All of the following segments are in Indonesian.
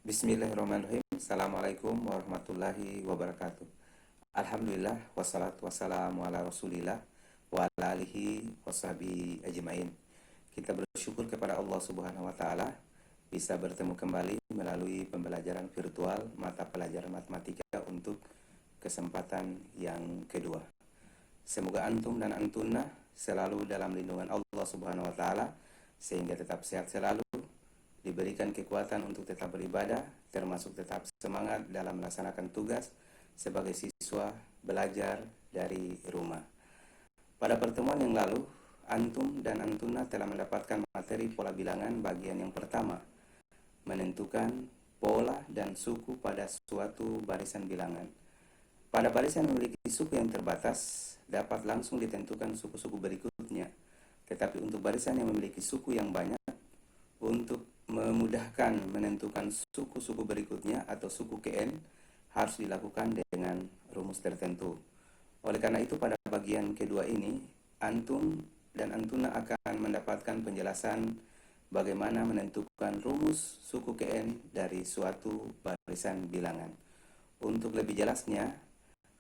Bismillahirrahmanirrahim. Assalamualaikum warahmatullahi wabarakatuh. Alhamdulillah wassalatu wassalamu ala Rasulillah wa ala alihi washabihi ajmain. Kita bersyukur kepada Allah Subhanahu wa taala bisa bertemu kembali melalui pembelajaran virtual mata pelajaran matematika untuk kesempatan yang kedua. Semoga antum dan antuna selalu dalam lindungan Allah Subhanahu wa taala sehingga tetap sehat selalu, diberikan kekuatan untuk tetap beribadah, termasuk tetap semangat dalam melaksanakan tugas sebagai siswa belajar dari rumah. Pada pertemuan yang lalu, antum dan antuna telah mendapatkan materi pola bilangan bagian yang pertama, menentukan pola dan suku pada suatu barisan bilangan. Pada barisan yang memiliki suku yang terbatas, dapat langsung ditentukan suku-suku berikutnya. Tetapi untuk barisan yang memiliki suku yang banyak, untuk memudahkan menentukan suku-suku berikutnya atau suku Kn harus dilakukan dengan rumus tertentu. Oleh karena itu pada bagian kedua ini antum dan antuna akan mendapatkan penjelasan bagaimana menentukan rumus suku Kn dari suatu barisan bilangan. Untuk lebih jelasnya,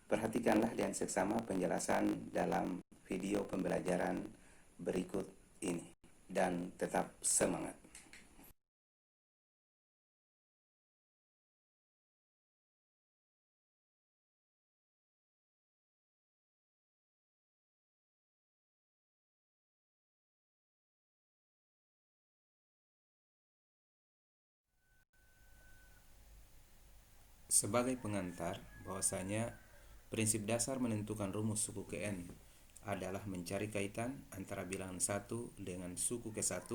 perhatikanlah dengan seksama penjelasan dalam video pembelajaran berikut ini dan tetap semangat. Sebagai pengantar, bahwasanya prinsip dasar menentukan rumus suku Kn adalah mencari kaitan antara bilangan 1 dengan suku ke-1,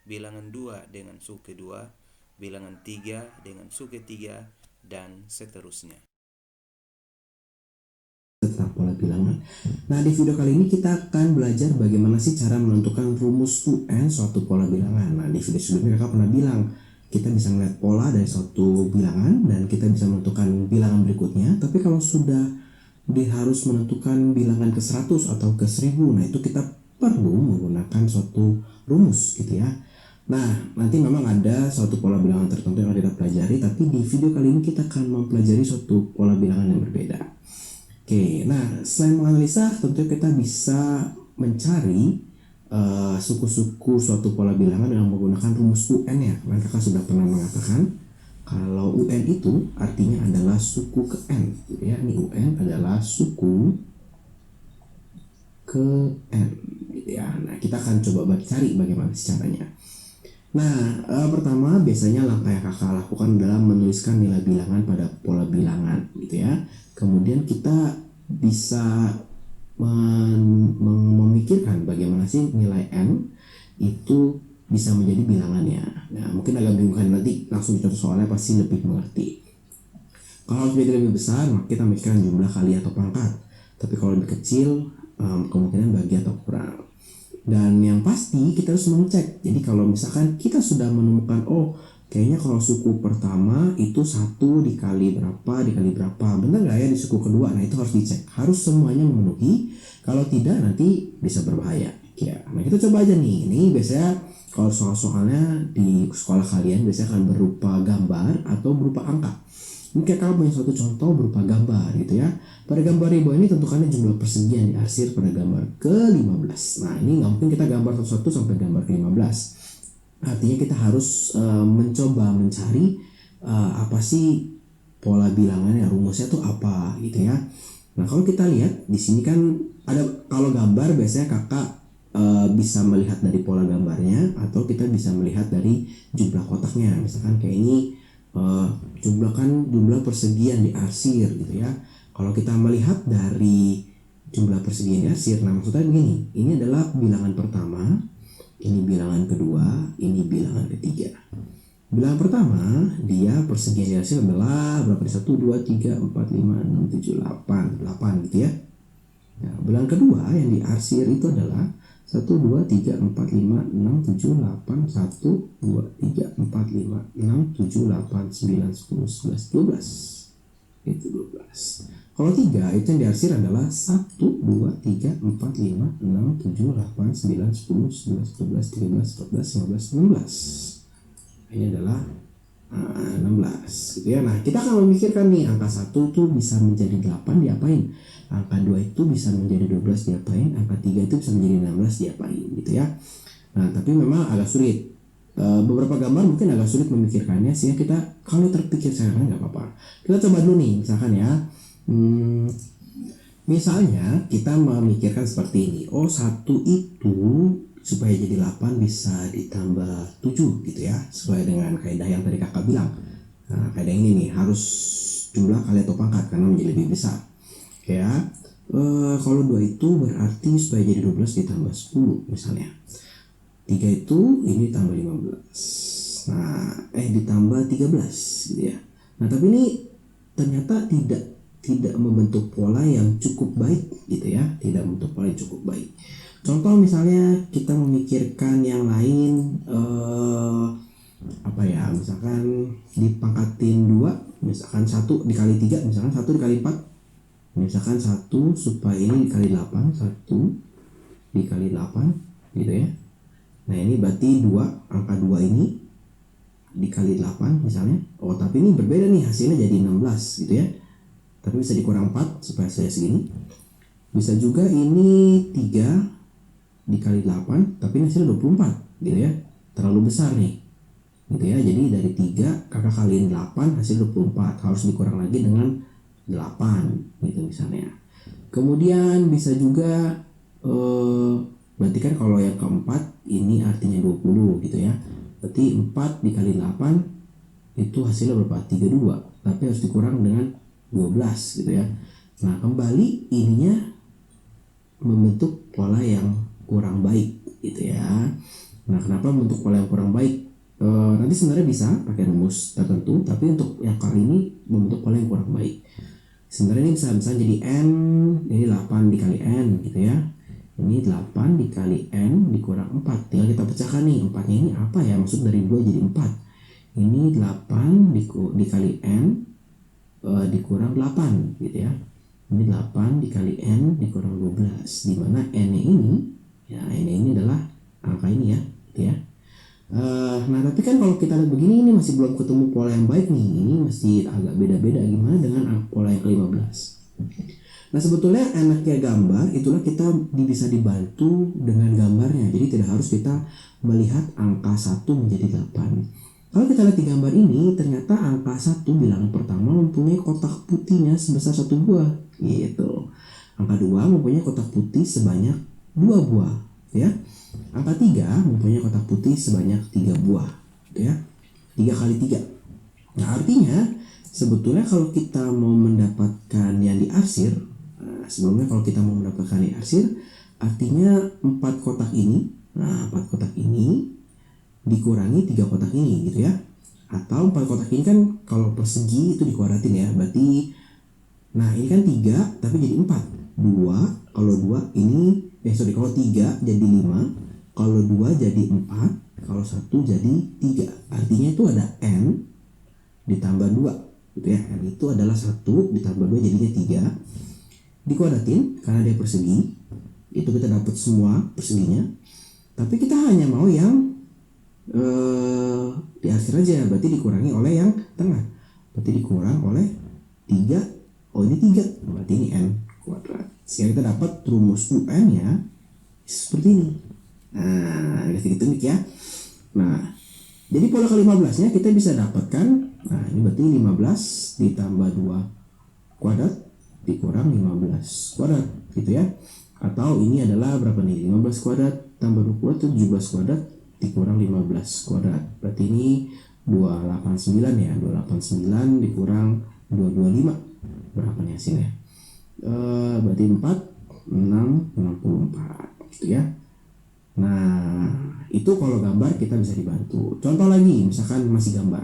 bilangan 2 dengan suku ke-2, bilangan 3 dengan suku ke-3, dan seterusnya. Tentang pola bilangan. Nah, di video kali ini kita akan belajar bagaimana sih cara menentukan rumus UN suatu pola bilangan. Nah, di video sebelumnya kakak pernah bilang kita bisa melihat pola dari suatu bilangan dan kita bisa menentukan bilangan berikutnya. Tapi kalau sudah harus menentukan bilangan ke-100 atau ke-1000, nah itu kita perlu menggunakan suatu rumus gitu ya. Nah, nanti memang ada suatu pola bilangan tertentu yang kita pelajari, tapi di video kali ini kita akan mempelajari suatu pola bilangan yang berbeda. Oke, nah selain menganalisa, tentu kita bisa mencari suku-suku suatu pola bilangan dengan menggunakan rumus UN ya. Kemarin kakak sudah pernah mengatakan kalau UN itu artinya adalah suku ke N gitu ya. Ini UN adalah suku ke N gitu ya. Nah, kita akan coba cari bagaimana caranya. Nah, pertama biasanya langkah yang kakak lakukan adalah menuliskan nilai bilangan pada pola bilangan gitu ya. Kemudian kita bisa memikirkan bagaimana sih nilai N itu bisa menjadi bilangannya. Nah, mungkin agak bingung, nanti langsung contoh soalnya pasti lebih mengerti. Kalau menjadi lebih besar, maka kita mikirkan jumlah kali atau pangkat. Tapi kalau lebih kecil, kemungkinan bagi atau kurang. Dan yang pasti kita harus mengecek. Jadi kalau misalkan kita sudah menemukan, oh kayaknya kalau suku pertama itu 1 dikali berapa, benar nggak ya di suku kedua? Nah itu harus dicek, harus semuanya memenuhi. Kalau tidak nanti bisa berbahaya ya. Nah kita coba aja nih, ini biasanya kalau soal-soalnya di sekolah kalian biasanya akan berupa gambar atau berupa angka. Ini kakak punya suatu contoh berupa gambar gitu ya. Pada gambar ribu ini tentukannya jumlah persegi yang diarsir pada gambar ke-15. Nah ini nggak mungkin kita gambar satu-satu sampai gambar ke-15. Artinya kita harus mencoba mencari apa sih pola bilangannya, rumusnya tuh apa gitu ya. Nah kalau kita lihat di sini kan ada, kalau gambar biasanya kakak bisa melihat dari pola gambarnya atau kita bisa melihat dari jumlah kotaknya. Misalkan kayak ini jumlah persegi yang diarsir gitu ya. Kalau kita melihat dari jumlah persegi yang diarsir, nah maksudnya begini, ini adalah bilangan pertama, ini bilangan kedua, ini bilangan ketiga. Bilangan pertama, dia persegi yang diarsir adalah berapa? 1, 2, 3, 4, 5, 6, 7, 8 gitu ya. Nah, bilangan kedua yang diarsir itu adalah 1, 2, 3, 4, 5, 6, 7, 8, 1, 2, 3, 4, 5, 6, 7, 8, 9, 10, 11, 12. Itu 12. Kalau 3 itu yang diarsir adalah 1, 2, 3, 4, 5, 6, 7, 8, 9, 10, 11, 12, 13, 14, 15, 16. Ini adalah 16 gitu ya. Nah, kita akan memikirkan nih angka 1 tuh bisa menjadi 8 diapain? Angka 2 itu bisa menjadi 12 diapain? Angka 3 itu bisa menjadi 16 diapain gitu ya. Nah, tapi memang agak sulit. Beberapa gambar mungkin agak sulit memikirkannya, sehingga kita kalau terpikir sekarang nggak apa-apa. Kita coba dulu nih, misalkan ya. Misalnya kita memikirkan seperti ini. Oh, 1 itu supaya jadi 8 bisa ditambah 7 gitu ya, sesuai dengan kaidah yang tadi kakak bilang. Nah, kaidah ini nih harus jumlah kali atau pangkat karena menjadi lebih besar. Ya, kalau 2 itu berarti supaya jadi 12 ditambah 10 misalnya. 3 itu ini tambah 15. Nah, ditambah 13 gitu ya. Nah, tapi ini ternyata tidak membentuk pola yang cukup baik gitu ya, tidak membentuk pola yang cukup baik. Contoh misalnya kita memikirkan yang lain, misalkan dipangkatin 2, misalkan 1 dikali 3, misalkan 1 dikali 4, misalkan 1 supaya ini dikali 8, 1 dikali 8 gitu ya. Nah, ini berarti 2, angka 2 ini dikali 8 misalnya. Oh, tapi ini berbeda nih, hasilnya jadi 16 gitu ya. Tapi bisa dikurang 4 supaya saya segini. Bisa juga ini 3 dikali 8, tapi hasilnya 24 gitu ya. Terlalu besar nih gitu ya. Jadi dari 3 kakak kaliin 8 hasil 24, harus dikurang lagi dengan 8 gitu misalnya. Kemudian bisa juga berarti kan kalau yang keempat ini artinya 20 gitu ya. Berarti 4 dikali 8 itu hasilnya berapa? 32, tapi harus dikurang dengan 12 gitu ya. Nah, kembali ininya membentuk pola yang kurang baik gitu ya. Nah, kenapa membentuk pola yang kurang baik? Nanti sebenarnya bisa pakai rumus tertentu, tapi untuk yang kali ini membentuk pola yang kurang baik. Sebenarnya ini bisa jadi n, ini 8 dikali n gitu ya. Ini 8 dikali n dikurang 4. Tinggal kita pecahkan nih, 4-nya ini apa ya? Maksud dari 2 jadi 4. Ini 8 dikali n dikurang 8 gitu ya. Ini 8 dikali n dikurang 12, dimana n-nya ini adalah angka ini ya gitu ya. Nah, tapi kan kalau kita lihat begini, ini masih belum ketemu pola yang baik nih. Ini masih agak beda-beda. Gimana dengan pola yang ke-15? Nah, sebetulnya enaknya gambar itulah kita bisa dibantu dengan gambarnya. Jadi tidak harus kita melihat angka 1 menjadi 8. Kalau kita lihat di gambar ini, ternyata angka 1 bilangan pertama mempunyai kotak putihnya sebesar 1 buah gitu. Angka 2 mempunyai kotak putih sebanyak 2 buah ya. Angka 3 mempunyai kotak putih sebanyak 3 buah gitu ya. 3 kali 3. Nah, artinya sebetulnya kalau kita mau mendapatkan yang diarsir, sebelumnya kalau kita mau mendapatkan yang diarsir, artinya 4 kotak ini, 4 kotak ini dikurangi 3 kotak ini gitu ya. Atau 4 kotak ini kan kalau persegi itu dikuadratin ya, berarti nah ini kan 3 tapi jadi 4. 2, kalau 2 ini kalau 3 jadi 5, kalau 2 jadi 4, kalau 1 jadi 3. Artinya itu ada n ditambah 2 gitu ya. N itu adalah 1 ditambah 2 jadinya 3. Dikuadratin karena dia persegi, itu kita dapat semua perseginya. Tapi kita hanya mau yang diarsir aja, berarti dikurangi oleh yang tengah. Berarti dikurang oleh 3. Oh, ini 3, berarti ini n kuadrat. Sehingga kita dapat rumus UN ya seperti ini. Nah, gitu nih ya. Nah, jadi pola ke-15 nya kita bisa dapatkan. Nah, ini berarti 15 ditambah 2 kuadrat dikurang 15 kuadrat gitu ya. Atau ini adalah berapa nih? 15 kuadrat tambah 2 kuadrat itu 17 kuadrat dikurang 15 kuadrat. Berarti ini 289 ya. 289 dikurang 225. Berapa nih hasilnya? Berarti 4, 6, 64 gitu ya. Nah, itu kalau gambar kita bisa dibantu. Contoh lagi, misalkan masih gambar.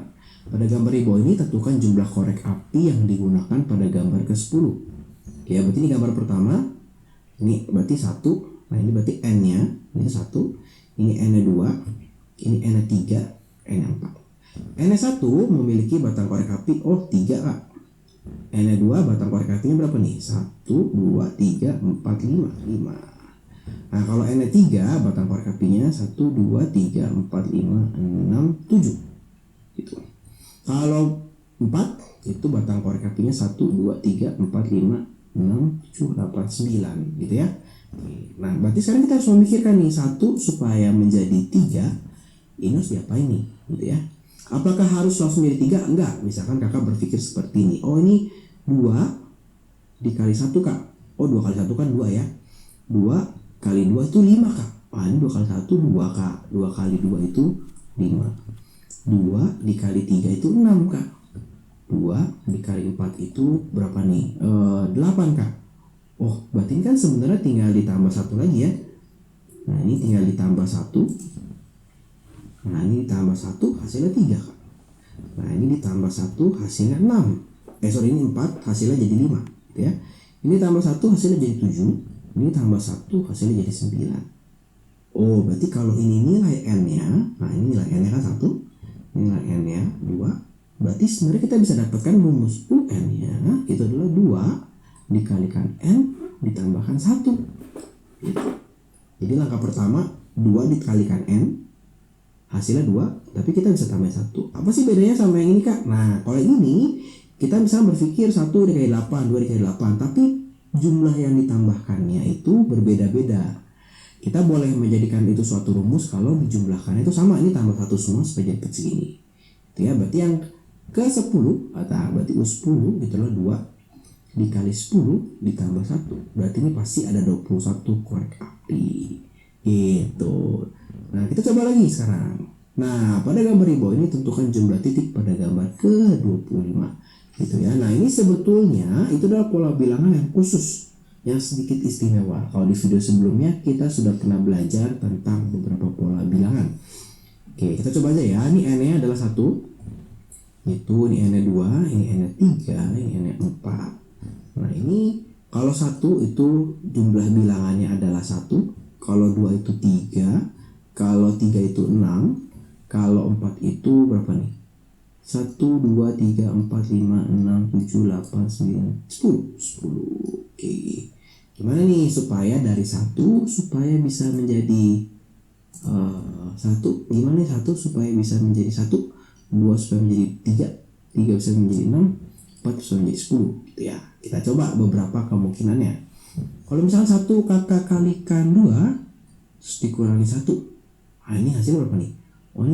Pada gambar di bawah ini tentukan jumlah korek api yang digunakan pada gambar ke-10. Ya, berarti ini gambar pertama. Ini berarti 1. Nah, ini berarti n-nya. Ini 1. Ini n-nya 2. Ini n-nya 3. N-nya 4. N-nya 1 memiliki batang korek api. Oh, 3 Kak. N-nya 2 batang korek apinya berapa nih? 1, 2, 3, 4, 5. 5. Nah, kalau N-nya 3 batang korek apinya 1, 2, 3, 4, 5, 6, 7 gitu. Kalau 4 itu batang korek apinya 1, 2, 3, 4, 5, 6, 7, 8, 9 gitu ya. Nah berarti sekarang kita harus memikirkan nih, 1 supaya menjadi 3 ini harus diapain nih gitu ya. Apakah harus langsung jadi 3? Enggak. Misalkan kakak berpikir seperti ini, oh ini 2 dikali 1 kak, oh 2 kali 1 kan 2 ya, 2 kali 2 itu 5 kak. Ini 2 kali 1 2 kak, 2 kali 2 itu 5, 2 dikali 3 itu 6 kak, 2 dikali 4 itu berapa nih? 8 kak. Oh berarti kan sebenarnya tinggal ditambah 1 lagi ya. Nah ini tinggal ditambah 1. Nah ini ditambah 1 hasilnya 3 kak. Nah ini ditambah 1 hasilnya 6. Ini 4 hasilnya jadi 5 gitu ya. Ini tambah 1 hasilnya jadi 7. Ini tambah 1 hasilnya jadi 9. Oh berarti kalau ini nilai n nya, nah ini nilai n nya kan 1, nilai n nya 2. Berarti sebenarnya kita bisa dapatkan rumus UN nya itu adalah 2 dikalikan n ditambahkan 1 gitu. Jadi langkah pertama 2 dikalikan n hasilnya 2, tapi kita bisa tambah 1. Apa sih bedanya sama yang ini kak? Nah kalau ini kita bisa berpikir 1 dikali 8, 2 dikali 8, tapi jumlah yang ditambahkannya itu berbeda-beda. Kita boleh menjadikan itu suatu rumus kalau dijumlahkan itu sama, ini tambah 1 semua supaya jadi segini itu ya. Berarti yang ke 10 atau berarti U10 itulah 2 dikali 10 ditambah 1, berarti ini pasti ada 21 korek api gitu. Nah kita coba lagi sekarang. Nah pada gambar di bawah ini tentukan jumlah titik pada gambar ke 25 gitu ya. Nah ini sebetulnya itu adalah pola bilangan yang khusus, yang sedikit istimewa. Kalau di video sebelumnya kita sudah pernah belajar tentang beberapa pola bilangan. Oke kita coba aja ya. Ini n nya adalah 1, itu ini n nya 2, ini n nya 3, ini n nya 4. Nah ini kalau 1 itu jumlah bilangannya adalah 1, kalau 2 itu 3, kalau 3 itu 6, kalau 4 itu berapa nih? 1, 2, 3, 4, 5, 6, 7, 8, 9, 10. Oke. Gimana nih supaya dari 1 supaya bisa menjadi 1? Gimana nih 1 supaya bisa menjadi 1? 2 supaya menjadi 3, 3 bisa menjadi 6, 4 bisa menjadi 10 gitu ya. Kita coba beberapa kemungkinannya. Kalau misalnya 1 kakak kalikan 2 terus dikurangi 1, nah ini hasilnya berapa nih? Oh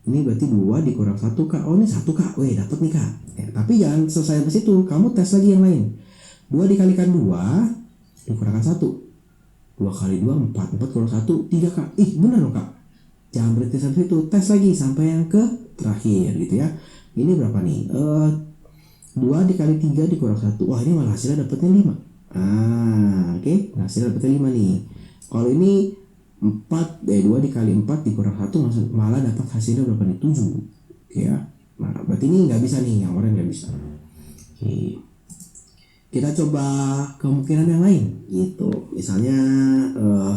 ini berarti 2 dikurang 1 kak. Oh ini 1 kak, weh dapet nih kak ya. Tapi jangan selesai sampai situ, kamu tes lagi yang lain. 2 dikalikan 2 dikurangkan 1, 2 kali 2 4, 4 kurang 1 3 kak. Bener loh kak. Jangan berhenti sampai situ, tes lagi sampai yang ke terakhir gitu ya. Ini berapa nih? 2 dikali 3 dikurang 1. Wah ini malah hasilnya dapetnya 5. Oke. Nah hasilnya dapetnya 5 nih. Kalau ini 2 dikali 4 dikurang 1 malah dapat hasilnya berapa nih? 7. Oke ya. Nah berarti ini nggak bisa nih, yang orang nggak bisa. Oke. Kita coba kemungkinan yang lain gitu. Misalnya 1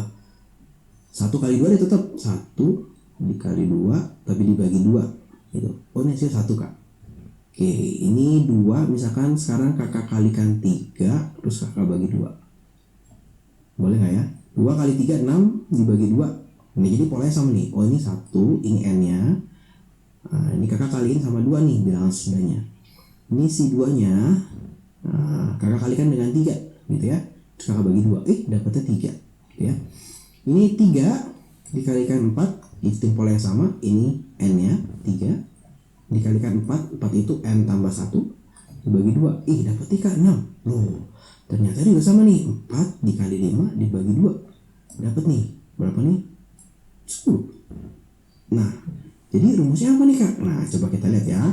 kali 2 dia tetap 1 dikali 2 tapi dibagi 2 gitu. Oh ini hasil 1 kak. Oke ini 2, misalkan sekarang kakak kalikan 3 terus kakak bagi 2. Boleh gak ya? 2 kali 3 6 dibagi 2. Ini jadi polanya sama nih. Oh ini 1, ini n nya. Nah, ini kakak kaliin sama 2 nih bilangan sesudahnya. Ini si 2 nya kakak kalikan dengan 3 gitu ya. Terus kakak bagi 2, dapatnya 3 gitu ya. Ini 3 dikalikan 4, itu pola yang sama. Ini n nya 3 dikalikan 4 itu n tambah 1 dibagi 2, dapat 6 loh. Ternyata juga sama nih, 4 dikali 5 dibagi 2 dapat nih berapa nih? 10. Nah jadi rumusnya apa nih kak? Nah coba kita lihat ya.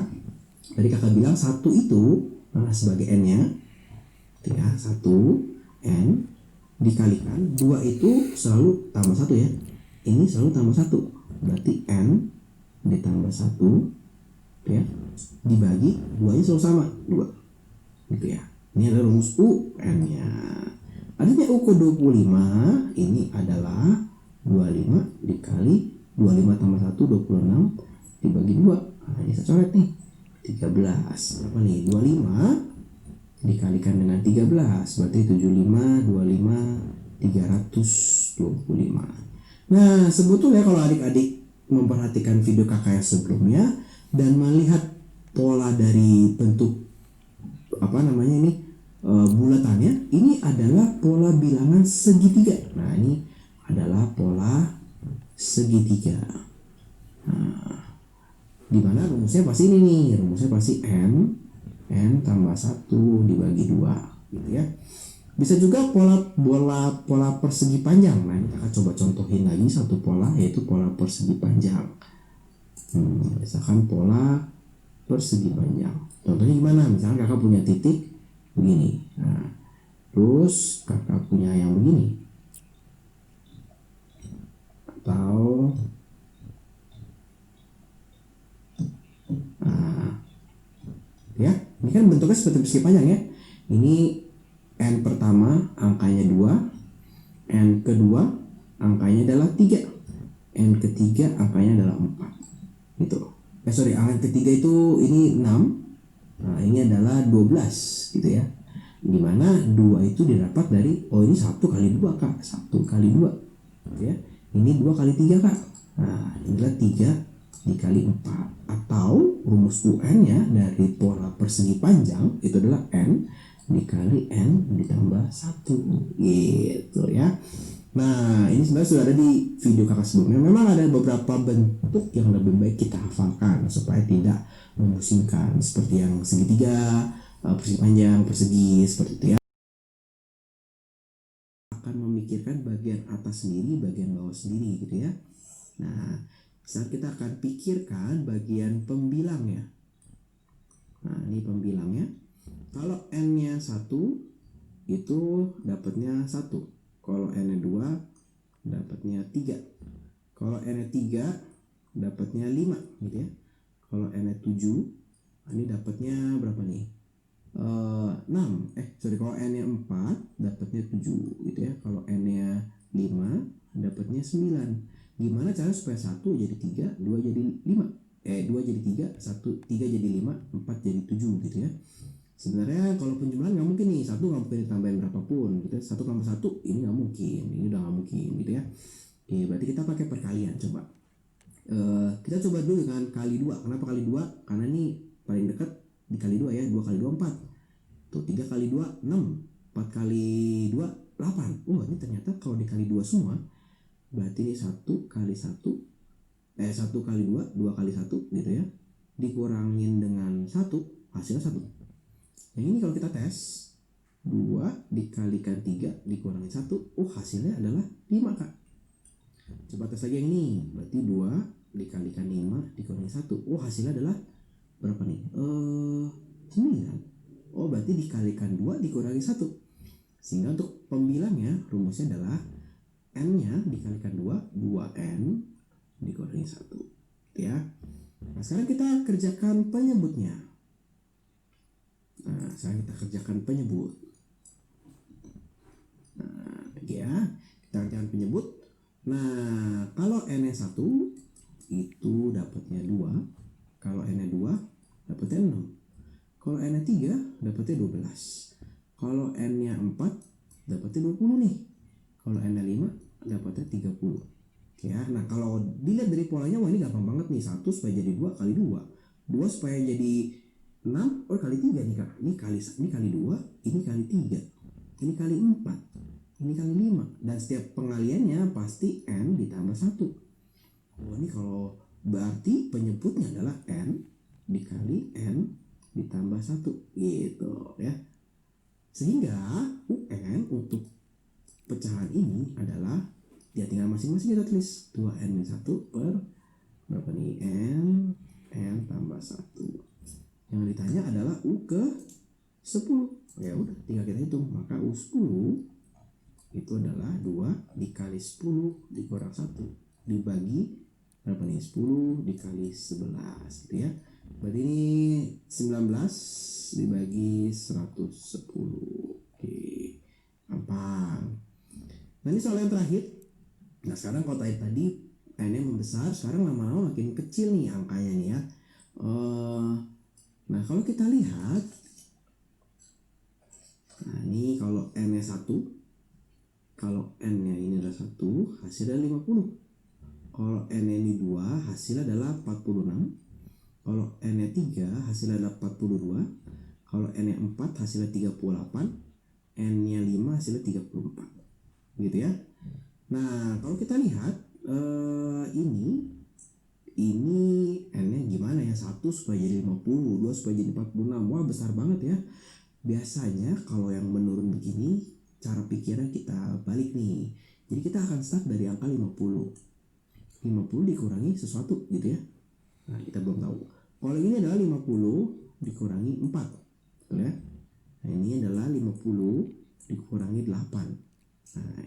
Tadi kakak bilang 1 itu sebagai n nya tinggal 1 n dikalikan 2 itu selalu tambah 1 ya. Ini selalu tambah 1, berarti n ditambah 1 ya dibagi 2 nya selalu sama 2 gitu ya. Ini adalah rumus UN nya. Adanya U ke 25 ini adalah 25 dikali 25 tambah 1 26 dibagi 2. Nah ini saya coret nih 13. Apa nih? 25 dikalikan dengan 13 berarti 75 25 325. Nah sebetulnya kalau adik-adik memperhatikan video kakak yang sebelumnya dan melihat pola dari bentuk bulatannya ini adalah pola bilangan segitiga. Nah, ini adalah pola segitiga. Di mana rumusnya pasti ini nih, rumusnya pasti n tambah 1 dibagi 2 gitu ya. Bisa juga pola persegi panjang. Nah, kita akan coba contohin lagi satu pola, yaitu pola persegi panjang. Misalkan pola persegi panjang. Contohnya gimana? Misalkan kakak punya titik begini. Nah, terus kakak punya yang begini. Atau ya, ini kan bentuknya seperti persegi panjang ya. Ini n pertama angkanya 2, n kedua angkanya adalah 3, n ketiga angkanya adalah 4 gitu. Angka ketiga itu ini 6. Nah, ini adalah 12 gitu ya. Dimana 2 itu didapat dari, ini 1 kali 2 kak, 1 kali 2 gitu ya. Ini 2 kali 3 kak. Nah, ini adalah 3 dikali 4. Atau rumus UN nya dari pola persegi panjang itu adalah n dikali n ditambah 1 gitu ya. Nah, ini sebenarnya sudah ada di video kakak sebelumnya. Memang ada beberapa bentuk yang lebih baik kita hafalkan supaya tidak memusingkan, seperti yang segitiga, persegi panjang, persegi, seperti itu ya. Akan memikirkan bagian atas sendiri, bagian bawah sendiri gitu ya. Nah, saat kita akan pikirkan bagian pembilangnya. Nah, ini pembilangnya. Kalau n-nya 1 itu dapatnya 1. Kalau n-nya 2 dapatnya 3. Kalau n-nya 3 dapatnya 5 gitu ya. Kalau n-nya 7 ini dapatnya berapa nih? 6. Kalau n-nya 4 dapatnya 7 gitu ya. Kalau n-nya 5 dapatnya 9. Gimana cara supaya 1 jadi 3, 2 jadi 5? 2 jadi 3, 3 jadi 5, 4 jadi 7 gitu ya. Sebenarnya kalau penjumlahan nggak mungkin nih, 1 nggak mungkin ditambahin berapapun gitu. 1 tambah 1 ini nggak mungkin, ini udah nggak mungkin gitu ya. Oke, berarti kita pakai perkalian coba. Kita coba dulu dengan kali 2. Kenapa kali 2? Karena ini paling dekat dikali 2 ya. 2 kali 2 4. Tuh 3 kali 2 6. 4 kali 2 8. Ini ternyata kalau dikali 2 semua berarti ini 1 kali 1 1 kali 2 2 kali 1 gitu ya, dikurangin dengan 1 hasilnya 1. Yang ini kalau kita tes 2 dikalikan 3 dikurangin 1, hasilnya adalah 5 kak. Coba tes lagi yang ini, berarti 2 dikalikan 5 dikurangin 1, hasilnya adalah berapa nih? 9. Berarti dikalikan 2 dikurangi 1. Sehingga untuk pembilangnya rumusnya adalah n-nya dikalikan 2, 2n dikurangi 1 ya. Nah, sekarang kita kerjakan penyebutnya. Nah, sekarang kita kerjakan penyebut. Nah, ya, kita kerjakan penyebut. Nah, kalau n-nya 1 itu dapatnya 2. Kalau n-nya 2 dapatnya 6. Kalau n-nya 3 dapatnya 12. Kalau n-nya 4 dapatnya 20 nih. Kalau n-nya 5 dapatnya 30. Ya, nah kalau dilihat dari polanya, ini gampang banget nih. 1 supaya jadi 2 kali 2. 2 supaya jadi 6, kali 3 nih kak. Ini kali 2, ini kali 3. Ini kali 4. Ini kali 5. Dan setiap pengaliannya pasti n ditambah 1. Ini kalau berarti penyebutnya adalah n dikali n ditambah 1 gitu ya. Sehingga UN untuk pecahan ini adalah, ya tinggal masing-masing kita tulis 2n-1 per berapa nih, n tambah 1. Yang ditanya adalah u ke 10. Ya udah tinggal kita hitung, maka u 10 itu adalah 2 dikali 10 dikurang 1 dibagi berapa nih, 10 dikali 11 gitu ya. Berarti ini 19 dibagi 110. Oke, gampang. Nah, ini soal yang terakhir. Nah, sekarang kalau tadi n-nya membesar, sekarang lama-lama makin kecil nih angkanya nih ya. Nah, kalau kita lihat, nah ini kalau n-nya 1, kalau n-nya ini adalah 1, hasilnya 50. Kalau n-nya ini 2, hasilnya adalah 46. Kalau N-nya 3 hasilnya adalah 42. Kalau N-nya 4 hasilnya 38. N-nya 5 hasilnya 34. Gitu ya. Nah, kalau kita lihat ini N-nya gimana ya? 1 supaya jadi 50, 2 supaya jadi 46. Wah, besar banget ya. Biasanya kalau yang menurun begini, cara pikirnya kita balik nih. Jadi kita akan start dari angka 50. 50 dikurangi sesuatu gitu ya. Nah, kita belum tahu. Kalau ini adalah 50 dikurangi 4. Betul ya? Nah, ini adalah 50 dikurangi 8. Nah,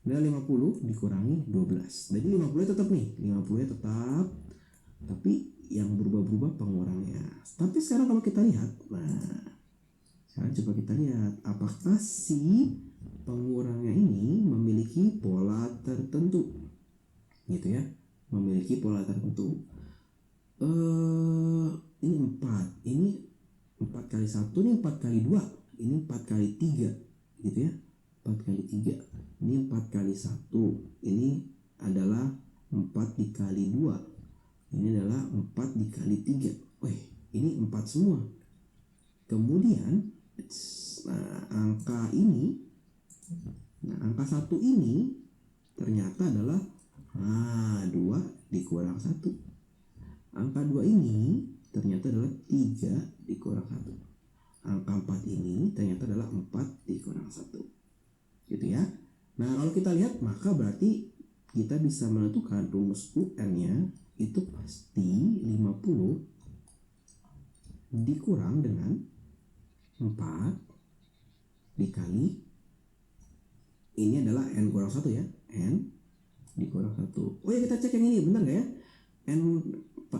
ini adalah 50 dikurangi 12. Jadi 50 tetap nih. 50 tetap. Tapi yang berubah-berubah pengurangnya. Tapi sekarang kalau kita lihat, sekarang coba kita lihat apakah si pengurangnya ini memiliki pola tertentu, gitu ya, memiliki pola tertentu. Ini 4, ini 4 kali 1, ini 4 kali 2, ini 4 kali 3, gitu ya, 4 kali 3, ini 4 kali 1, ini adalah 4 dikali 2, ini adalah 4 dikali 3. Wih, ini 4 semua. Kemudian angka 1 ini ternyata adalah 2 dikurang 1. Angka 2 ini ternyata adalah 3 dikurang 1. Angka 4 ini ternyata adalah 4 dikurang 1. Gitu ya. Nah, kalau kita lihat maka berarti kita bisa menentukan rumus UN-nya itu pasti 50 dikurang dengan 4 dikali, ini adalah N kurang 1 ya, N dikurang 1. Oh ya, kita cek yang ini benar gak ya? N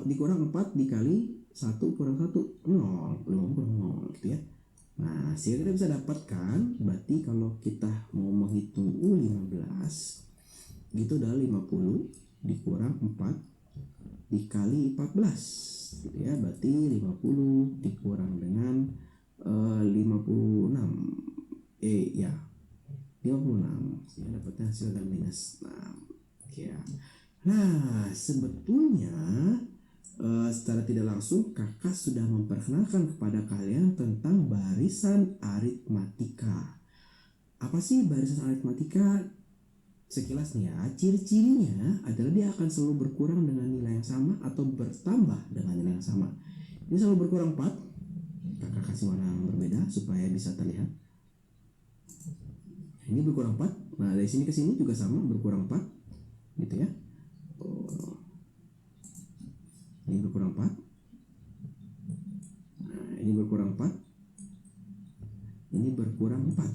dikurang 4 dikali 1 kurang 1, 0, 5 kurang 0 gitu ya. Nah, sehingga kita bisa dapatkan, berarti kalau kita mau menghitung U15 gitu adalah 50 dikurang 4 dikali 14 gitu ya. Berarti 50 dikurang dengan 56 ya 56 ya, dapatnya hasil dan minus 6 ya. Nah, sebetulnya secara tidak langsung kakak sudah memperkenalkan kepada kalian tentang barisan aritmatika. Apa sih barisan aritmatika? Sekilas nih ya, ciri-cirinya adalah dia akan selalu berkurang dengan nilai yang sama atau bertambah dengan nilai yang sama. Ini selalu berkurang 4. Kakak kasih warna yang berbeda supaya bisa terlihat. Ini berkurang 4. Nah, dari sini ke sini juga sama, berkurang 4. Gitu ya. Ini berkurang 4. Nah, ini berkurang 4. Ini berkurang 4.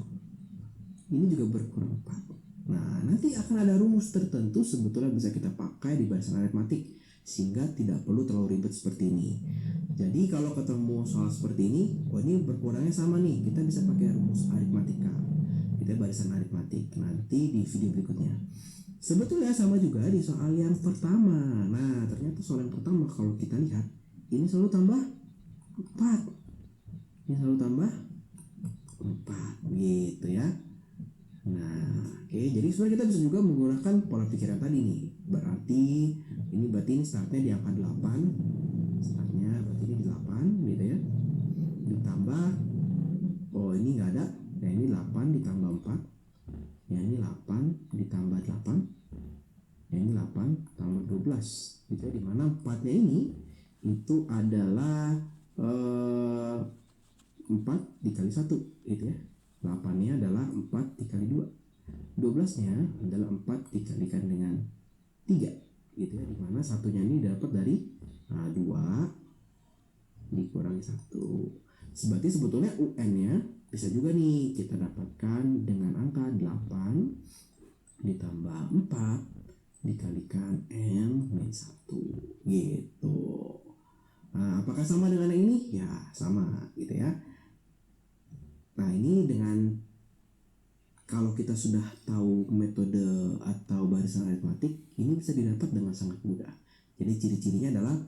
Ini juga berkurang 4. Nah, nanti akan ada rumus tertentu sebetulnya bisa kita pakai di barisan aritmatik sehingga tidak perlu terlalu ribet seperti ini. Jadi kalau ketemu soal seperti ini, ini berkurangnya sama nih, kita bisa pakai rumus aritmatika. Kita barisan aritmatik nanti di video berikutnya. Sebetulnya sama juga di soal yang pertama. Nah, ternyata soal yang pertama kalau kita lihat ini selalu tambah 4. Ini selalu tambah 4 gitu ya. Nah, oke, jadi sebenarnya kita bisa juga menggunakan pola pikiran tadi nih. Berarti ini startnya di angka 8. Startnya berarti ini di 8 gitu ya. Ditambah, ini nggak ada. Nah, ini 8 ditambah 4. Ya, ini 8 ditambah 8. Ya, ini 8 tambah 12. Gitu ya, dimana 4-nya ini itu adalah 4 dikali 1 gitu ya. 8-nya adalah 4 dikali 2. 12-nya adalah 4 dikalikan dengan 3 gitu ya, dimana satunya ini dapat dari 2 dikurangi 1. Berarti sebetulnya UN-nya bisa juga nih kita dapatkan dengan angka 8 ditambah 4 dikalikan N-1 gitu. Nah, apakah sama dengan ini? Ya, sama gitu ya. Nah, ini dengan kalau kita sudah tahu metode atau barisan aritmatik, ini bisa didapat dengan sangat mudah. Jadi ciri-cirinya adalah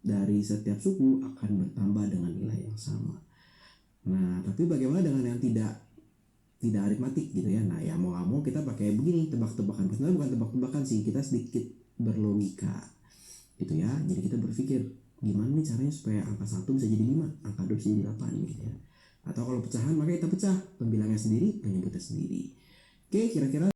dari setiap suku akan bertambah dengan nilai yang sama. Nah, tapi bagaimana dengan yang tidak aritmatik gitu ya? Nah, ya mau nggak mau kita pakai begini, tebak-tebakan. Sebenarnya bukan tebak-tebakan sih, kita sedikit berlogika gitu ya. Jadi kita berpikir gimana nih caranya supaya angka 1 bisa jadi 5, angka 2 bisa jadi 8 gitu ya. Atau kalau pecahan maka kita pecah pembilangnya sendiri, penyebutnya sendiri. Oke, kira-kira